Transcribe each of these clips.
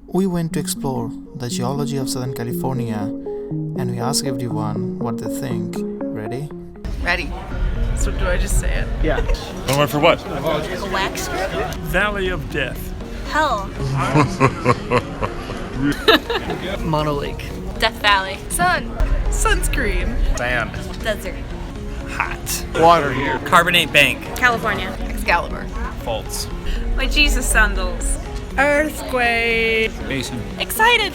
We went to explore the geology of Southern California and we asked everyone what they think. Ready? Ready. So do I just say it? Yeah. Going for what? A wax strip? Valley of Death. Hell. Mono Lake. Death Valley. Sun. Sunscreen. Sand. Desert. Hot. Water. Carbonate Bank. California. Excalibur. Faults. My Jesus sandals. Earthquake. Basin. Excited.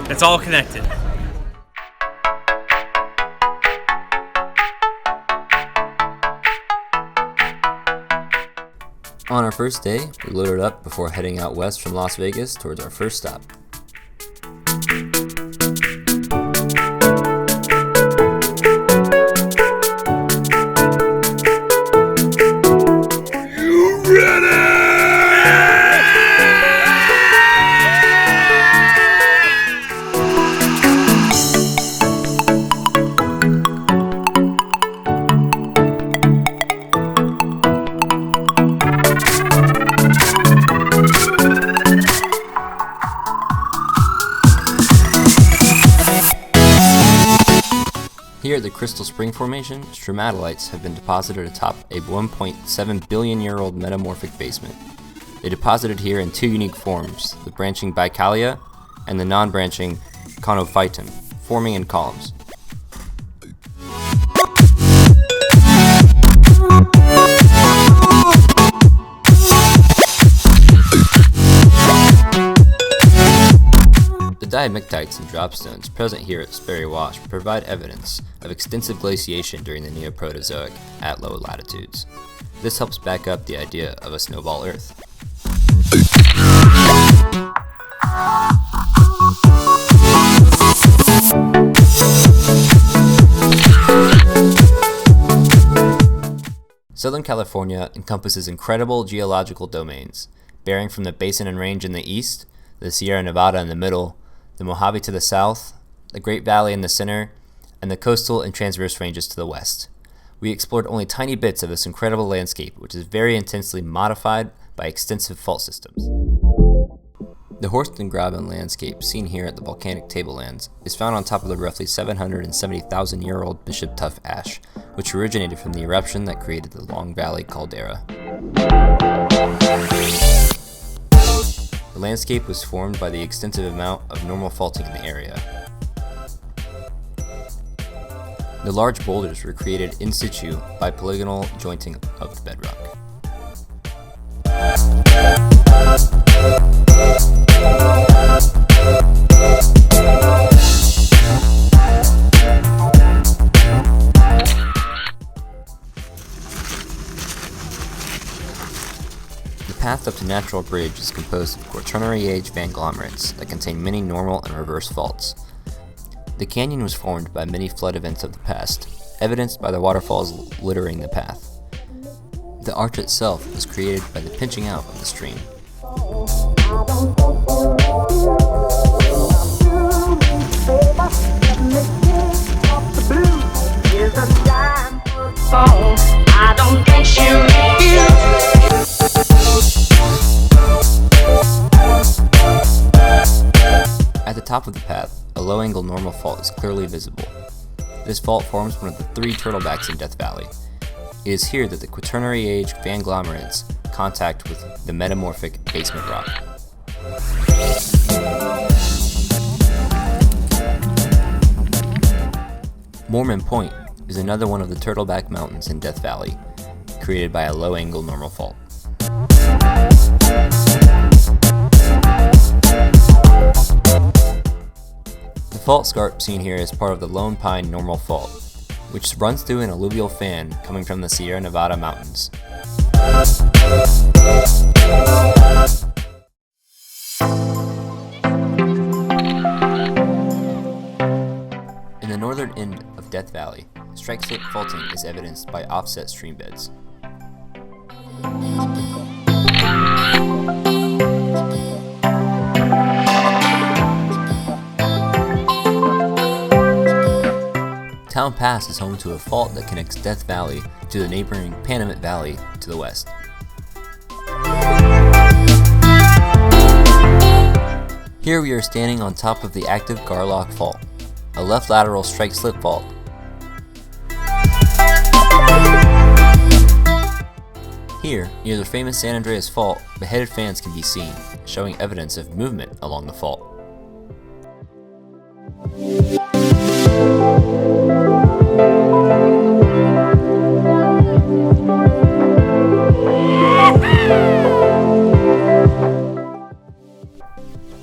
It's all connected. On our first day, we loaded up before heading out west from Las Vegas towards our first stop. Here at the Crystal Spring Formation, stromatolites have been deposited atop a 1.7 billion year old metamorphic basement. They deposited here in two unique forms, the branching bicalia and the non-branching conophyton, forming in columns. The diamictites and dropstones present here at Sperry Wash provide evidence of extensive glaciation during the Neoproterozoic at low latitudes. This helps back up the idea of a snowball Earth. Southern California encompasses incredible geological domains, bearing from the Basin and Range in the east, the Sierra Nevada in the middle, the Mojave to the south, the Great Valley in the center, and the coastal and transverse ranges to the west. We explored only tiny bits of this incredible landscape, which is very intensely modified by extensive fault systems. The Horstengraben landscape, seen here at the volcanic tablelands, is found on top of the roughly 770,000-year-old Bishop Tuff ash, which originated from the eruption that created the Long Valley caldera. The landscape was formed by the extensive amount of normal faulting in the area. The large boulders were created in situ by polygonal jointing of the bedrock. The path up to Natural Bridge is composed of Quaternary Age conglomerates that contain many normal and reverse faults. The canyon was formed by many flood events of the past, evidenced by the waterfalls littering the path. The arch itself was created by the pinching out of the stream. At the top of the path, a low-angle normal fault is clearly visible. This fault forms one of the three turtlebacks in Death Valley. It is here that the Quaternary Age conglomerates contact with the metamorphic basement rock. Mormon Point is another one of the Turtleback Mountains in Death Valley, created by a low-angle normal fault. The fault scarp seen here is part of the Lone Pine Normal Fault, which runs through an alluvial fan coming from the Sierra Nevada mountains. In the northern end of Death Valley, strike-slip faulting is evidenced by offset stream beds. Town Pass is home to a fault that connects Death Valley to the neighboring Panamint Valley to the west. Here we are standing on top of the active Garlock Fault, a left lateral strike-slip fault. Here, near the famous San Andreas Fault, beheaded fans can be seen, showing evidence of movement along the fault.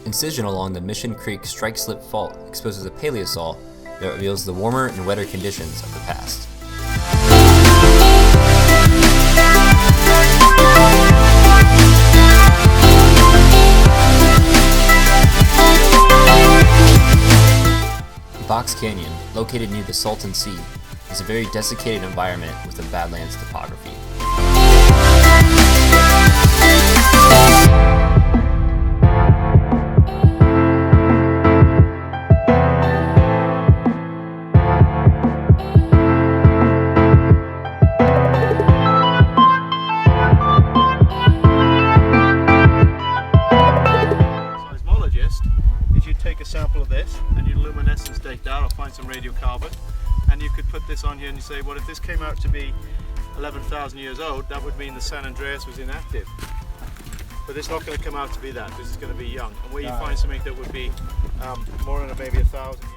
Incision along the Mission Creek strike-slip fault exposes a paleosol that reveals the warmer and wetter conditions of the past. Box Canyon, located near the Salton Sea, is a very desiccated environment with a badlands topography. Seismologist is you'd take a sample of this and you'd luminescence date that or find some radiocarbon, and you could put this on here and you say, well, if this came out to be 11,000 years old, that would mean the San Andreas was inactive. But it's not going to come out to be that. This is going to be young. And where you find something that would be more than maybe 1,000 years.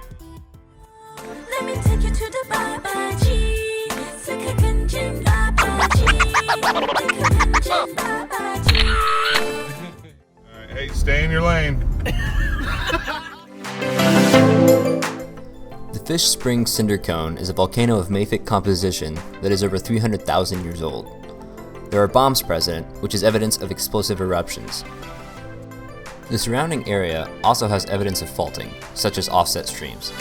Let me take you to the Babaji. Sakakanjin Babaji. Sakakanjin Babaji. Alright, hey, stay in your lane. The Fish Springs Cinder Cone is a volcano of mafic composition that is over 300,000 years old. There are bombs present, which is evidence of explosive eruptions. The surrounding area also has evidence of faulting, such as offset streams.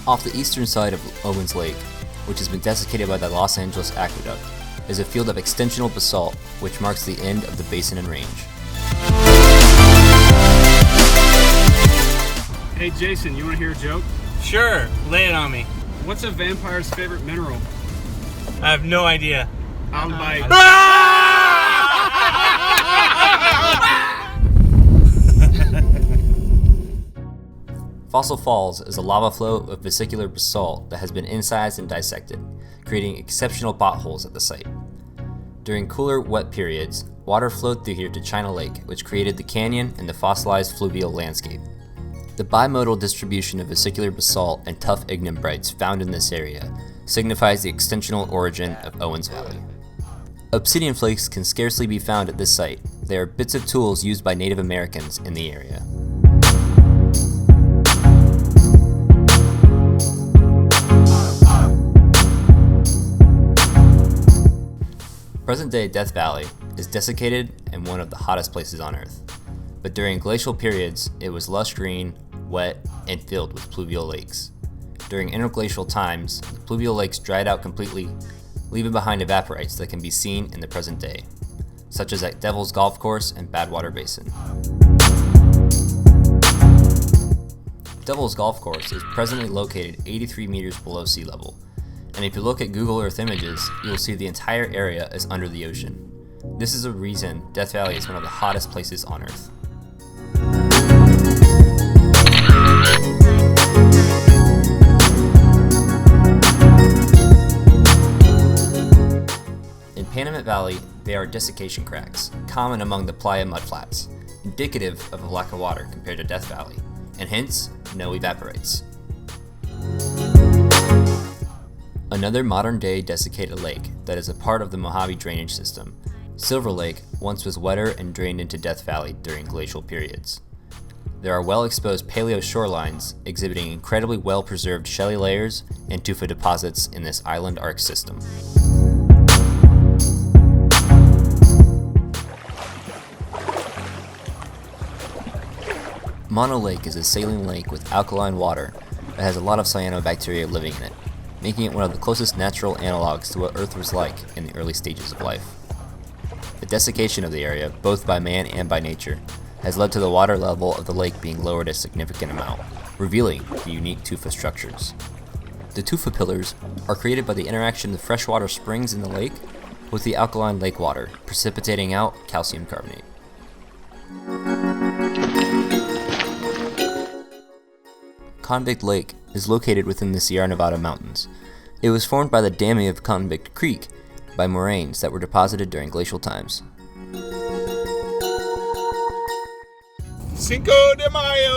Off the eastern side of Owen's Lake, which has been desiccated by the Los Angeles Aqueduct, is a field of extensional basalt which marks the end of the basin and range. Hey Jason, you want to hear a joke? Sure, lay it on me. What's a vampire's favorite mineral? I have no idea. Albite. Fossil Falls is a lava flow of vesicular basalt that has been incised and dissected, creating exceptional potholes at the site. During cooler, wet periods, water flowed through here to China Lake, which created the canyon and the fossilized fluvial landscape. The bimodal distribution of vesicular basalt and tough ignimbrites found in this area signifies the extensional origin of Owens Valley. Obsidian flakes can scarcely be found at this site. They are bits of tools used by Native Americans in the area. Present-day Death Valley is desiccated and one of the hottest places on Earth. But during glacial periods, it was lush green, wet, and filled with pluvial lakes. During interglacial times, the pluvial lakes dried out completely, leaving behind evaporites that can be seen in the present day, such as at Devil's Golf Course and Badwater Basin. Devil's Golf Course is presently located 83 meters below sea level, and if you look at Google Earth images, you'll see the entire area is under the ocean. This is a reason Death Valley is one of the hottest places on Earth. In Panamint Valley, there are desiccation cracks, common among the playa mudflats, indicative of a lack of water compared to Death Valley, and hence, no evaporites. Another modern-day desiccated lake that is a part of the Mojave drainage system, Silver Lake, once was wetter and drained into Death Valley during glacial periods. There are well-exposed paleo shorelines exhibiting incredibly well-preserved shelly layers and tufa deposits in this island arc system. Mono Lake is a saline lake with alkaline water that has a lot of cyanobacteria living in it, making it one of the closest natural analogs to what Earth was like in the early stages of life. The desiccation of the area, both by man and by nature, has led to the water level of the lake being lowered a significant amount, revealing the unique tufa structures. The tufa pillars are created by the interaction of freshwater springs in the lake with the alkaline lake water, precipitating out calcium carbonate. Convict Lake is located within the Sierra Nevada mountains. It was formed by the damming of Convict Creek by moraines that were deposited during glacial times. Cinco de Mayo!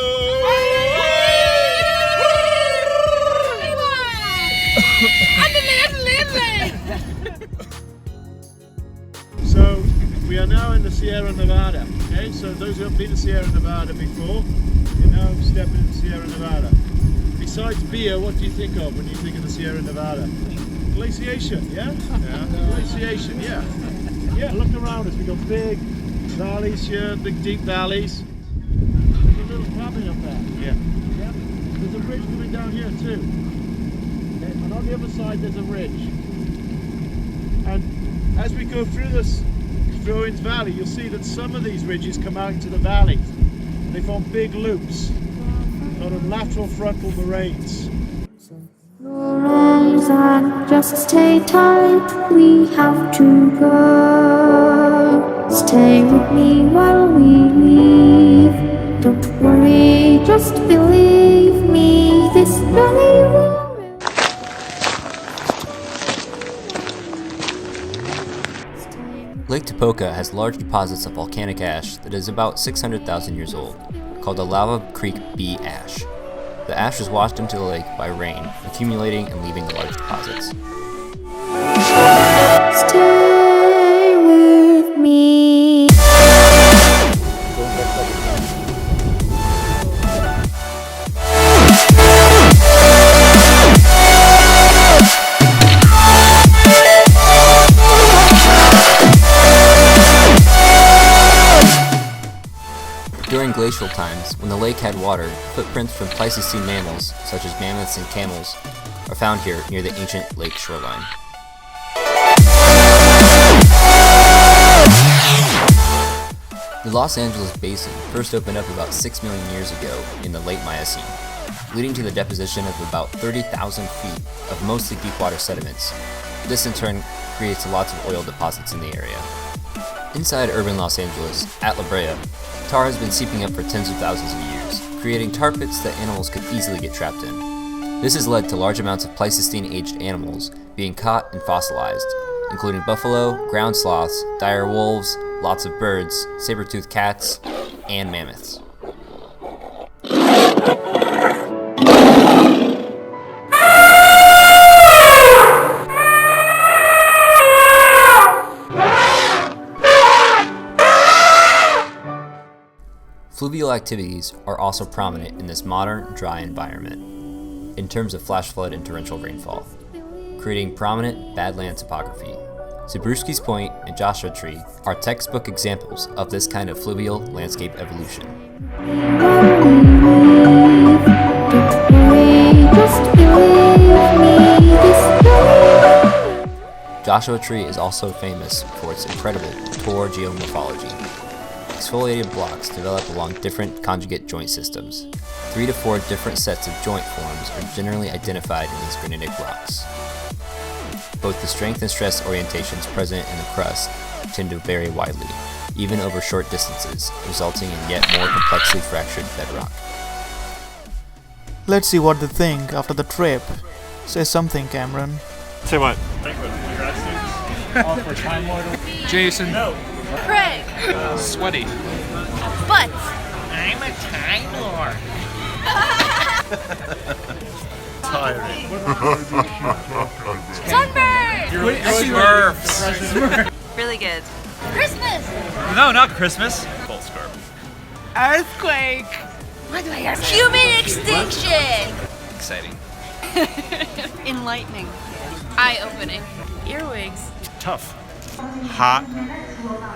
So we are now in the Sierra Nevada. Okay, so those who have been to Sierra Nevada before, you're now stepping into Sierra Nevada. Besides beer, what do you think of when you think of the Sierra Nevada? Glaciation, yeah? Glaciation, yeah. Yeah, look around us. We've got big valleys here, big deep valleys. There's a little cabin up there. Yeah. There's a ridge coming down here too. Okay, and on the other side there's a ridge. And as we go through this Owens Valley, you'll see that some of these ridges come out into the valley. They form big loops, sort of lateral frontal moraines. Rise and just stay tight, we have to go. Stay with me while we leave. Don't worry, just believe me, this journey will. Lake Tepoka has large deposits of volcanic ash that is about 600,000 years old, called the Lava Creek B ash. The ash is washed into the lake by rain, accumulating and leaving large deposits. Stay with me. During glacial times, when the lake had water, footprints from Pleistocene mammals, such as mammoths and camels, are found here near the ancient lake shoreline. The Los Angeles Basin first opened up about 6 million years ago in the late Miocene, leading to the deposition of about 30,000 feet of mostly deep water sediments. This in turn creates lots of oil deposits in the area. Inside urban Los Angeles, at La Brea, tar has been seeping up for tens of thousands of years, creating tar pits that animals could easily get trapped in. This has led to large amounts of Pleistocene-aged animals being caught and fossilized, including buffalo, ground sloths, dire wolves, lots of birds, saber-toothed cats, and mammoths. Fluvial activities are also prominent in this modern, dry environment, in terms of flash flood and torrential rainfall, creating prominent badland topography. Zabruski's Point and Joshua Tree are textbook examples of this kind of fluvial landscape evolution. Joshua Tree is also famous for its incredible tor geomorphology. Exfoliated blocks develop along different conjugate joint systems. 3 to 4 different sets of joint forms are generally identified in these granitic rocks. Both the strength and stress orientations present in the crust tend to vary widely, even over short distances, resulting in yet more complexly fractured bedrock. Let's see what they think after the trip. Say something, Cameron. Say what? Jason. Craig. Sweaty. But. I'm a Time Lord. Sunburn. Smurfs. Really good. Christmas. No, not Christmas. Earthquake. What do I ask? Human extinction. Exciting. Enlightening. Eye-opening. Earwigs. Tough. Hot.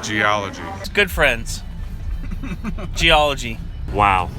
Geology. Good friends. Geology. Wow.